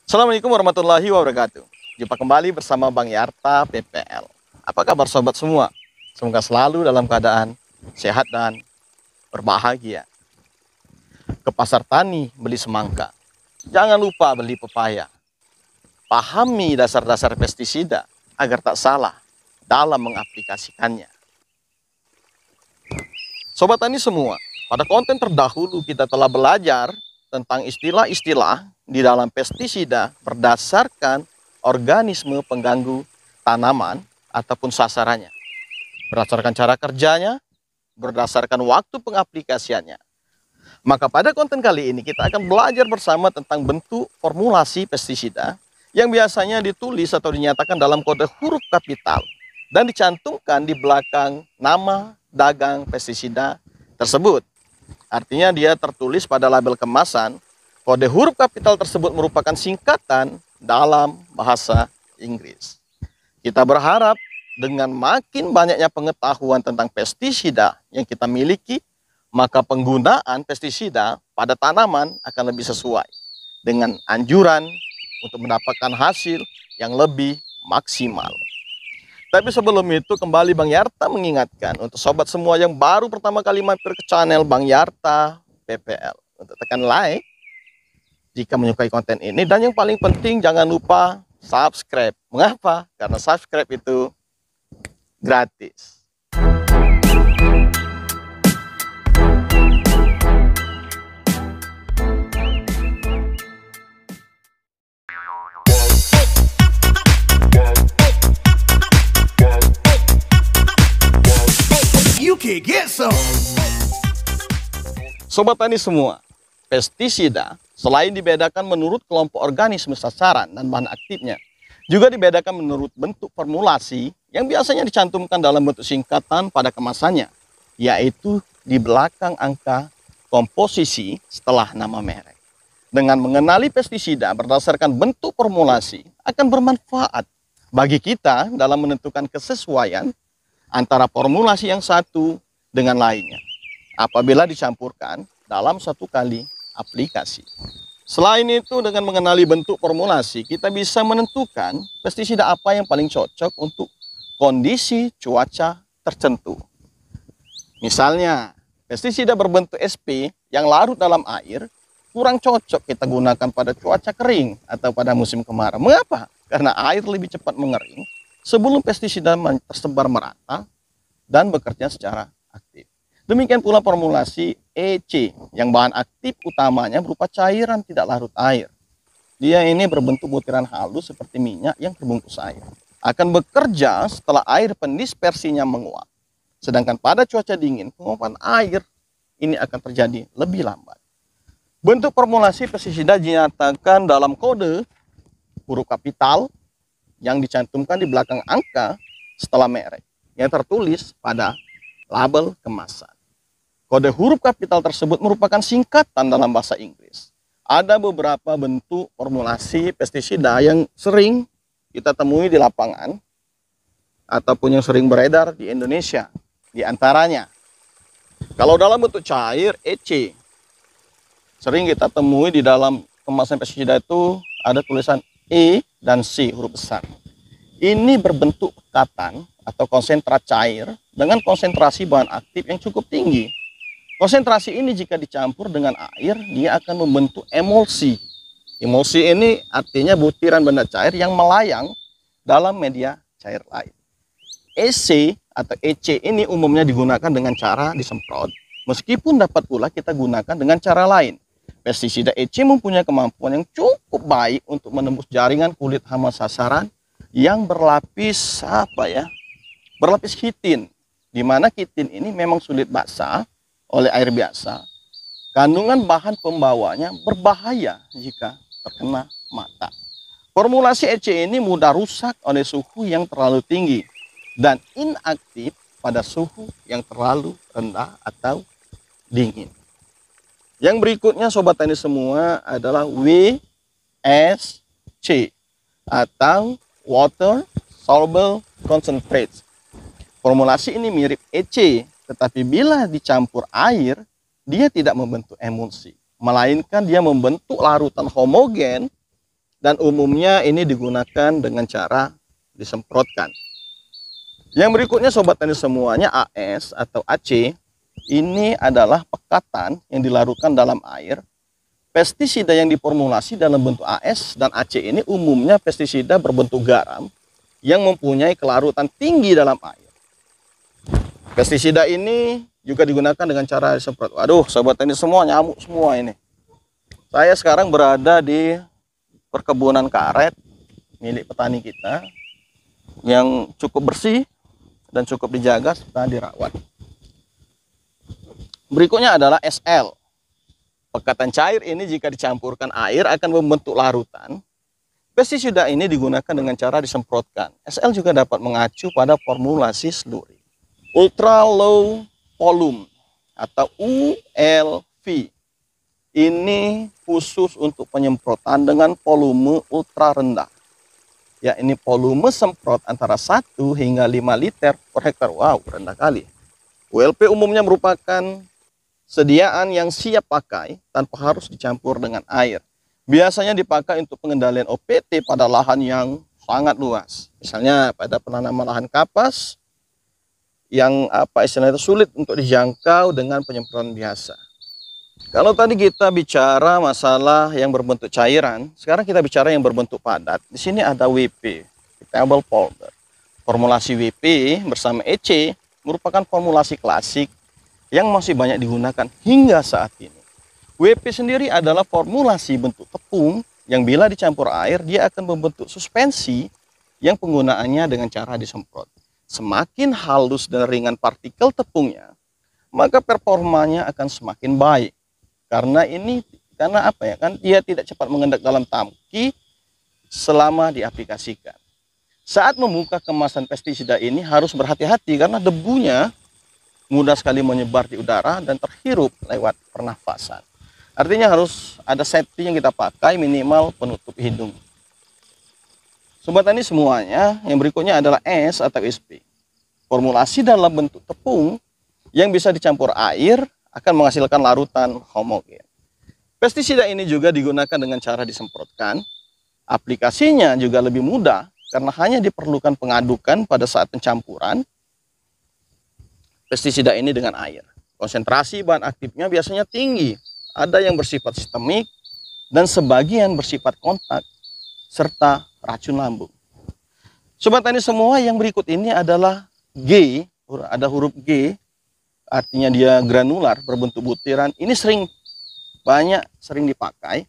Assalamualaikum warahmatullahi wabarakatuh. Jumpa kembali bersama Bang Yarta PPL. Apa kabar sobat semua? Semoga selalu dalam keadaan sehat dan berbahagia. Ke pasar tani beli semangka. Jangan lupa beli pepaya. Pahami dasar-dasar pestisida agar tak salah dalam mengaplikasikannya. Sobat tani semua, pada konten terdahulu kita telah belajar tentang istilah-istilah di dalam pestisida berdasarkan organisme pengganggu tanaman ataupun sasarannya. Berdasarkan cara kerjanya, berdasarkan waktu pengaplikasiannya. Maka pada konten kali ini kita akan belajar bersama tentang bentuk formulasi pestisida yang biasanya ditulis atau dinyatakan dalam kode huruf kapital dan dicantumkan di belakang nama dagang pestisida tersebut. Artinya dia tertulis pada label kemasan. Kode huruf kapital tersebut merupakan singkatan dalam bahasa Inggris. Kita berharap dengan makin banyaknya pengetahuan tentang pestisida yang kita miliki, maka penggunaan pestisida pada tanaman akan lebih sesuai dengan anjuran untuk mendapatkan hasil yang lebih maksimal. Tapi sebelum itu kembali Bang Yarta mengingatkan untuk sobat semua yang baru pertama kali mampir ke channel Bang Yarta PPL untuk tekan like jika menyukai konten ini, dan yang paling penting jangan lupa subscribe. Mengapa? Karena subscribe itu gratis. Sobat tani semua, pestisida selain dibedakan menurut kelompok organisme sasaran dan bahan aktifnya, juga dibedakan menurut bentuk formulasi yang biasanya dicantumkan dalam bentuk singkatan pada kemasannya, yaitu di belakang angka komposisi setelah nama merek. Dengan mengenali pestisida berdasarkan bentuk formulasi akan bermanfaat bagi kita dalam menentukan kesesuaian antara formulasi yang satu dengan lainnya apabila dicampurkan dalam satu kali aplikasi. Selain itu, dengan mengenali bentuk formulasi, kita bisa menentukan pestisida apa yang paling cocok untuk kondisi cuaca tertentu. Misalnya, pestisida berbentuk SP yang larut dalam air kurang cocok kita gunakan pada cuaca kering atau pada musim kemarau. Mengapa? Karena air lebih cepat mengering sebelum pestisida tersebar merata dan bekerja secara aktif. Demikian pula formulasi EC yang bahan aktif utamanya berupa cairan tidak larut air. Dia ini berbentuk butiran halus seperti minyak yang terbungkus air. Akan bekerja setelah air pendispersinya menguap. Sedangkan pada cuaca dingin, penguapan air ini akan terjadi lebih lambat. Bentuk formulasi pestisida dinyatakan dalam kode huruf kapital yang dicantumkan di belakang angka setelah merek yang tertulis pada label kemasan. Kode huruf kapital tersebut merupakan singkatan dalam bahasa Inggris. Ada beberapa bentuk formulasi pestisida yang sering kita temui di lapangan ataupun yang sering beredar di Indonesia. Di antaranya, kalau dalam bentuk cair, EC. Sering kita temui di dalam kemasan pestisida itu ada tulisan E dan C huruf besar. Ini berbentuk pekatan atau konsentrat cair dengan konsentrasi bahan aktif yang cukup tinggi. Konsentrasi ini jika dicampur dengan air, dia akan membentuk emulsi. Emulsi ini artinya butiran benda cair yang melayang dalam media cair lain. EC atau EC ini umumnya digunakan dengan cara disemprot, meskipun dapat pula kita gunakan dengan cara lain. Pestisida EC mempunyai kemampuan yang cukup baik untuk menembus jaringan kulit hama sasaran yang berlapis berlapis kitin, di mana kitin ini memang sulit basah oleh air biasa. Kandungan bahan pembawanya berbahaya jika terkena mata. Formulasi EC ini mudah rusak oleh suhu yang terlalu tinggi dan inaktif pada suhu yang terlalu rendah atau dingin. Yang berikutnya sobat tani semua adalah WSC atau Water Soluble Concentrate. Formulasi ini mirip EC, tetapi bila dicampur air, dia tidak membentuk emulsi, melainkan dia membentuk larutan homogen dan umumnya ini digunakan dengan cara disemprotkan. Yang berikutnya sobat tani semuanya, AS atau AC, ini adalah pekatan yang dilarutkan dalam air. Pestisida yang diformulasi dalam bentuk AS dan AC ini umumnya pestisida berbentuk garam yang mempunyai kelarutan tinggi dalam air. Pestisida ini juga digunakan dengan cara disemprot. Waduh, sobat tani semua, nyamuk semua ini. Saya sekarang berada di perkebunan karet milik petani kita yang cukup bersih dan cukup dijaga serta dirawat. Berikutnya adalah SL. Pekatan cair ini jika dicampurkan air akan membentuk larutan. Pestisida ini digunakan dengan cara disemprotkan. SL juga dapat mengacu pada formulasi slurry. Ultra low volume atau ULV. Ini khusus untuk penyemprotan dengan volume ultra rendah. Ya, ini volume semprot antara 1 hingga 5 liter per hektar. Wow, rendah kali. ULP umumnya merupakan sediaan yang siap pakai tanpa harus dicampur dengan air. Biasanya dipakai untuk pengendalian OPT pada lahan yang sangat luas. Misalnya pada penanaman lahan kapas yang istilahnya sulit untuk dijangkau dengan penyemprotan biasa. Kalau tadi kita bicara masalah yang berbentuk cairan, sekarang kita bicara yang berbentuk padat. Di sini ada WP, wettable powder. Formulasi WP bersama EC merupakan formulasi klasik yang masih banyak digunakan hingga saat ini. WP sendiri adalah formulasi bentuk tepung yang bila dicampur air, dia akan membentuk suspensi yang penggunaannya dengan cara disemprot. Semakin halus dan ringan partikel tepungnya, maka performanya akan semakin baik. Karena dia tidak cepat mengendap dalam tangki selama diaplikasikan. Saat membuka kemasan pestisida ini harus berhati-hati karena debunya mudah sekali menyebar di udara dan terhirup lewat pernafasan. Artinya harus ada safety yang kita pakai, minimal penutup hidung. Sobat tani semuanya, yang berikutnya adalah S atau SP. Formulasi dalam bentuk tepung yang bisa dicampur air akan menghasilkan larutan homogen. Pestisida ini juga digunakan dengan cara disemprotkan. Aplikasinya juga lebih mudah karena hanya diperlukan pengadukan pada saat pencampuran pestisida ini dengan air. Konsentrasi bahan aktifnya biasanya tinggi. Ada yang bersifat sistemik dan sebagian bersifat kontak serta racun lambung. Sobat tani semua, yang berikut ini adalah G, ada huruf G. Artinya dia granular, berbentuk butiran. Ini sering dipakai.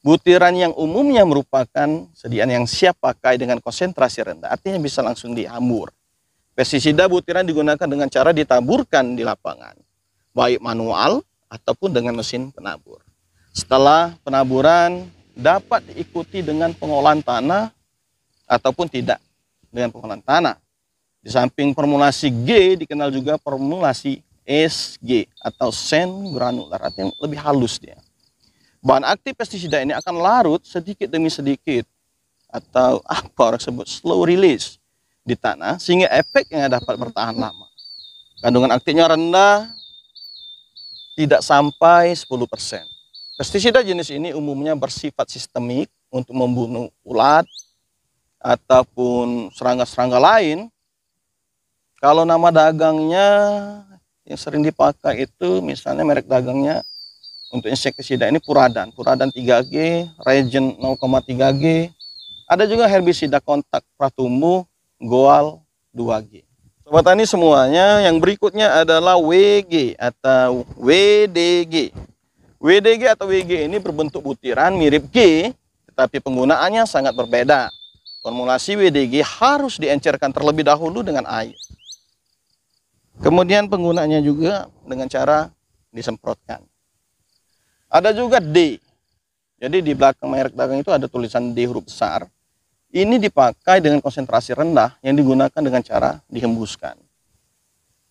Butiran yang umumnya merupakan sediaan yang siap pakai dengan konsentrasi rendah. Artinya bisa langsung dihambur. Pestisida butiran digunakan dengan cara ditaburkan di lapangan, baik manual ataupun dengan mesin penabur. Setelah penaburan dapat diikuti dengan pengolahan tanah ataupun tidak dengan pengolahan tanah. Di samping formulasi G dikenal juga formulasi SG atau sen granular, artinya lebih halus dia. Bahan aktif pestisida ini akan larut sedikit demi sedikit atau orang sebut slow release di tanah sehingga efeknya dapat bertahan lama. Kandungan aktifnya rendah, tidak sampai 10%. Pestisida jenis ini umumnya bersifat sistemik untuk membunuh ulat ataupun serangga-serangga lain. Kalau nama dagangnya yang sering dipakai itu misalnya merek dagangnya untuk insektisida ini Puradan 3G, Regen 0,3G. Ada juga herbisida kontak pratumbuh Goal 2G. Sobat tani semuanya, yang berikutnya adalah WG atau WDG. WDG atau WG ini berbentuk butiran mirip G, tetapi penggunaannya sangat berbeda. Formulasi WDG harus diencerkan terlebih dahulu dengan air. Kemudian penggunaannya juga dengan cara disemprotkan. Ada juga D. Jadi di belakang merek dagang itu ada tulisan D huruf besar. Ini dipakai dengan konsentrasi rendah yang digunakan dengan cara dihembuskan.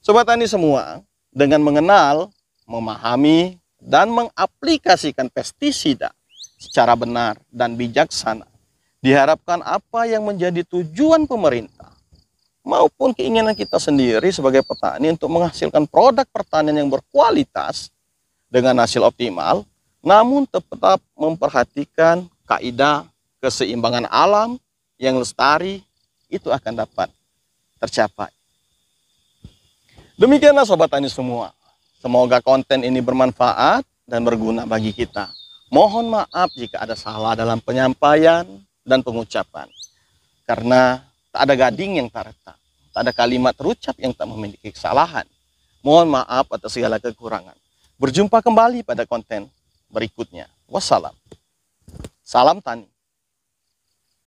Sobat tani semua, dengan mengenal, memahami, dan mengaplikasikan pestisida secara benar dan bijaksana, diharapkan apa yang menjadi tujuan pemerintah maupun keinginan kita sendiri sebagai petani untuk menghasilkan produk pertanian yang berkualitas dengan hasil optimal, namun tetap memperhatikan kaidah keseimbangan alam yang lestari itu akan dapat tercapai. Demikianlah Sobat Tani semua. Semoga konten ini bermanfaat dan berguna bagi kita. Mohon maaf jika ada salah dalam penyampaian dan pengucapan. Karena tak ada gading yang tak retak, tak ada kalimat terucap yang tak memiliki kesalahan. Mohon maaf atas segala kekurangan. Berjumpa kembali pada konten berikutnya. Wassalam. Salam Tani.